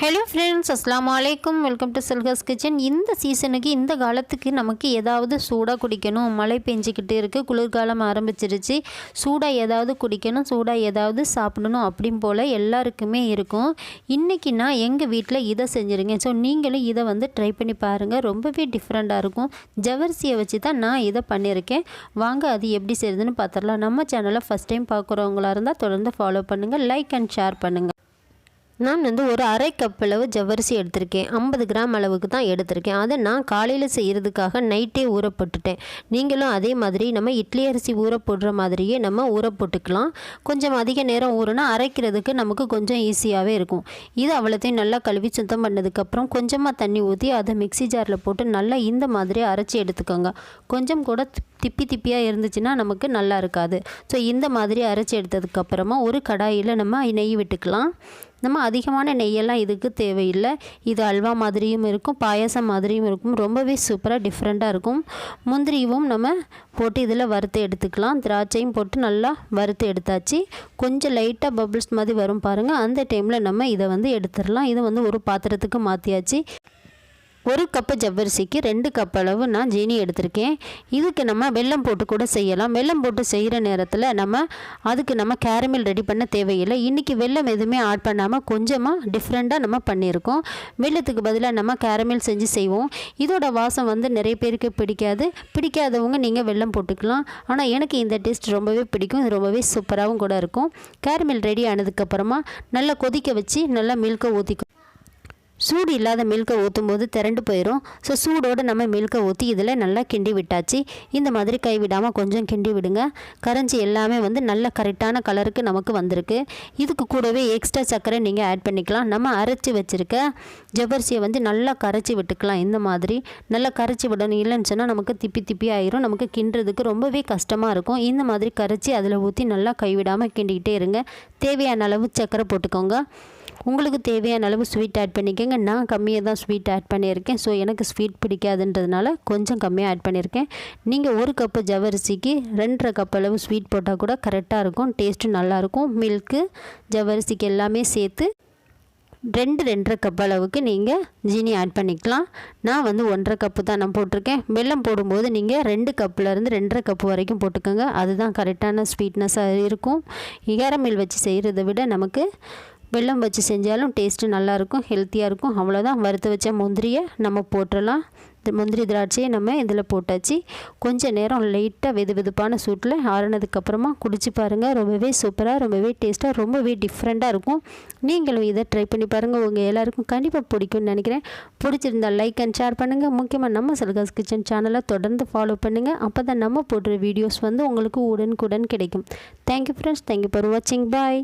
Hello friends, அஸ்ஸலாமு அலைக்கும். Welcome to சல்காஸ் கிச்சன். இந்த சீசனுக்கு இந்த காலத்துக்கு நமக்கு ஏதாவது சூடாக குடிக்கணும். மழை பெஞ்சிக்கிட்டு இருக்குது, குளிர்காலம் ஆரம்பிச்சிருச்சு. சூடாக ஏதாவது குடிக்கணும், சூடாக ஏதாவது சாப்பிடணும் அப்படின்னு போல் எல்லாருக்குமே இருக்கும். இன்றைக்கி நான் எங்கள் வீட்டில் இதை செஞ்சுருங்க. ஸோ நீங்களும் இதை ட்ரை பண்ணி பாருங்கள். ரொம்பவே டிஃப்ரெண்ட்டாக இருக்கும். ஜவரிசியை வச்சு தான் நான் இதை பண்ணியிருக்கேன். வாங்க அது எப்படி செய்யுதுன்னு பார்த்துடலாம். நம்ம சேனலை ஃபஸ்ட் டைம் பார்க்குறவங்களா இருந்தால் தொடர்ந்து ஃபாலோ பண்ணுங்கள், லைக் அண்ட் ஷேர் பண்ணுங்கள். நான் ஒரு அரை கப் அளவு ஜவ்வரிசி எடுத்திருக்கேன். 50 கிராம் அளவுக்கு தான் எடுத்திருக்கேன். அதை நான் காலையில் செய்கிறதுக்காக நைட்டே ஊற போட்டுட்டேன். நீங்களும் அதே மாதிரி நம்ம இட்லி அரிசி ஊற போடுற மாதிரியே நம்ம ஊற போட்டுக்கலாம். கொஞ்சம் அதிக நேரம் ஊறுனா அரைக்கிறதுக்கு நமக்கு கொஞ்சம் ஈஸியாகவே இருக்கும். இது அவ்வளோத்தையும் நல்லா கழுவி சுத்தம் பண்ணதுக்கப்புறம் கொஞ்சமாக தண்ணி ஊற்றி அதை மிக்ஸி ஜாரில் போட்டு நல்லா இந்த மாதிரி அரைச்சி எடுத்துக்கோங்க. கொஞ்சம் கூட திப்பியாக இருந்துச்சுன்னா நமக்கு நல்லா இருக்காது. ஸோ இந்த மாதிரி அரைச்சி எடுத்ததுக்கப்புறமா ஒரு கடாயில் நம்ம நெய் விட்டுக்கலாம். நம்ம அதிகமான நெய்யெல்லாம் இதுக்கு தேவையில்லை. இது அல்வா மாதிரியும் இருக்கும், பாயசம் மாதிரியும் இருக்கும். ரொம்பவே சூப்பராக டிஃப்ரெண்ட்டாக இருக்கும். முந்திரியும் நம்ம போட்டு இதில் வறுத்து எடுத்துக்கலாம். திராட்சையும் போட்டு நல்லா வறுத்து எடுத்தாச்சு. கொஞ்சம் லைட்டாக பபிள்ஸ் மாதிரி வரும் பாருங்கள். அந்த டைமில் நம்ம இதை எடுத்துடலாம். இது ஒரு பாத்திரத்துக்கு மாற்றியாச்சு. ஒரு கப்பு ஜவ்வரிசிக்கு 2 கப் அளவு நான் ஜீனி எடுத்திருக்கேன். இதுக்கு நம்ம வெல்லம் போட்டு கூட செய்யலாம். வெல்லம் போட்டு செய்கிற நேரத்தில் அதுக்கு நம்ம கேரமல் ரெடி பண்ண தேவையில்லை. இன்றைக்கி வெல்லம் எதுவுமே ஆட் பண்ணாமல் கொஞ்சமாக டிஃப்ரெண்ட்டாக நம்ம பண்ணியிருக்கோம். வெல்லத்துக்கு பதிலாக நம்ம கேரமல் செஞ்சு செய்வோம். இதோட வாசம் நிறைய பேருக்கு பிடிக்காதவங்க நீங்கள் வெல்லம் போட்டுக்கலாம். ஆனால் எனக்கு இந்த டேஸ்ட் ரொம்பவே பிடிக்கும். இது ரொம்பவே சூப்பராகவும் கூட இருக்கும். கேரமல் ரெடி ஆனதுக்கப்புறமா நல்லா கொதிக்க வச்சு நல்லா மில்கை ஊற்றிக்கும். சூடு இல்லாத மில்கை ஊற்றும் போது திரண்டு போயிடும். ஸோ சூடோடு நம்ம மில்கை ஊற்றி இதில் நல்லா கிண்டி விட்டாச்சு. இந்த மாதிரி கைவிடாமல் கொஞ்சம் கிண்டி விடுங்க. கரைஞ்சி எல்லாமே நல்ல கரெக்டான கலருக்கு நமக்கு வந்திருக்கு. இதுக்கு கூடவே எக்ஸ்ட்ரா சர்க்கரை நீங்கள் ஆட் பண்ணிக்கலாம். நம்ம அரைச்சி வச்சுருக்க ஜவ்வரிசியை நல்லா கரைச்சி விட்டுக்கலாம். இந்த மாதிரி நல்லா கரைச்சி விடணும். இல்லைன்னு சொன்னால் நமக்கு திப்பி ஆயிரும். நமக்கு கிண்டுறதுக்கு ரொம்பவே கஷ்டமாக இருக்கும். இந்த மாதிரி கரைச்சி அதில் ஊற்றி நல்லா கைவிடாமல் கிண்டிக்கிட்டே இருங்க. தேவையான அளவு சர்க்கரை போட்டுக்கோங்க. உங்களுக்கு தேவையான அளவு ஸ்வீட் ஆட் பண்ணிக்கோங்க. நான் கம்மியாக தான் ஸ்வீட் ஆட் பண்ணியிருக்கேன். ஸோ எனக்கு ஸ்வீட் பிடிக்காதுன்றதுனால கொஞ்சம் கம்மியாக ஆட் பண்ணியிருக்கேன். நீங்கள் 1 கப்பு ஜவ்வரிசிக்கு 2.5 கப் அளவு ஸ்வீட் போட்டால் கூட கரெக்டாக இருக்கும். டேஸ்ட்டும் நல்லாயிருக்கும். மில்க்கு ஜவ்வரிசிக்கு எல்லாமே சேர்த்து 2.5 கப் அளவுக்கு நீங்கள் ஜீனி ஆட் பண்ணிக்கலாம். நான் 1.5 கப்பு தான் நான் போட்டிருக்கேன். வெல்லம் போடும்போது நீங்கள் 2 கப்புலேருந்து 2.5 கப்பு வரைக்கும் போட்டுக்கோங்க. அதுதான் கரெக்டான ஸ்வீட்னஸாக இருக்கும். கேரமல் வச்சு செய்கிறத விட நமக்கு வெல்லம் வச்சு செஞ்சாலும் டேஸ்ட்டு நல்லாயிருக்கும், ஹெல்த்தியாக இருக்கும். அவ்வளோதான். வறுத்து வச்ச முந்திரியை நம்ம போட்டுடலாம். முந்திரி திராட்சையை நம்ம இதில் போட்டாச்சு. கொஞ்சம் நேரம் லைட்டாக வெதுப்பான சூட்டில் ஆறுனதுக்கப்புறமா குடிச்சு பாருங்கள். ரொம்பவே சூப்பராக, ரொம்பவே டேஸ்ட்டாக, ரொம்பவே டிஃப்ரெண்ட்டாக இருக்கும். நீங்களும் இதை ட்ரை பண்ணி பாருங்கள். உங்கள் எல்லாருக்கும் கண்டிப்பாக பிடிக்கும்னு நினைக்கிறேன். பிடிச்சிருந்தால் லைக் அண்ட் ஷேர் பண்ணுங்கள். முக்கியமாக நம்ம சல்காஸ் கிச்சன் சேனலை தொடர்ந்து ஃபாலோ பண்ணுங்கள். அப்போ தான் நம்ம போடுற வீடியோஸ் உங்களுக்கு உடனுக்குடன் கிடைக்கும். Thank you friends. தேங்க்யூ ஃபார் வாட்சிங். பாய்.